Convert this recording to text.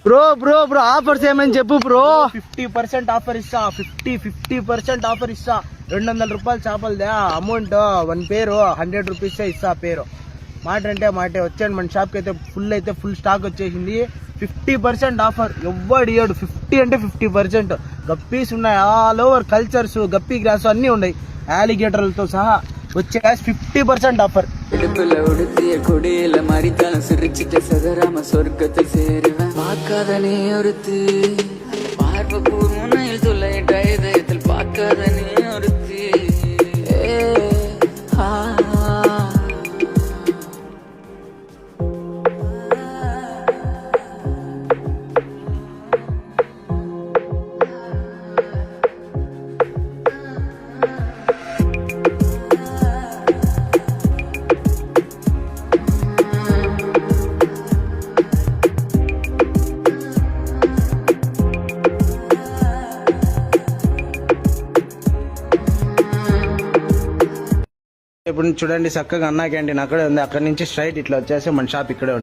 Bro bro bro offers ఏమని చెప్పు bro. 50% offer ఇస్తా. 50% ఆఫర్ ఇస్తా. 200 రూపాయలు చేపలదే అమౌంట్ 1 పేరు 100 రూపీస్ ఇస్తా పేరు. మాట అంటే మాటే. వచ్చాను మన షాప్ కి అయితే ఫుల్ స్టాక్ వచ్చేసింది. 50% ఆఫర్ ఎవ్వడు ఇయ్యడు. 50 అంటే 50%. గప్పీస్ ఉన్నాయి, all over cultures, guppy grass అన్ని ఉన్నాయి, ఆలిగేటర్లతో సహా. వచ్చే 50% ஆஃபர். இடுப்புல உடுத்திய கொடியில மறித்தாலும் சிரிச்சிட்ட சதராம சொர்க்கத்தை சேருவேன். பார்க்காத நீ ஒருத்து பார்வ கூர்முனையில் துளையிட்ட இதயத்தில் பார்க்காத நீ ஒருத்தி. ఇప్పుడు చూడండి చక్కగా అన్నా క్యాంటీన్ అక్కడే ఉంది. అక్కడ నుంచి స్ట్రైట్ ఇట్లా వచ్చేసి మన షాప్ ఇక్కడే ఉంది.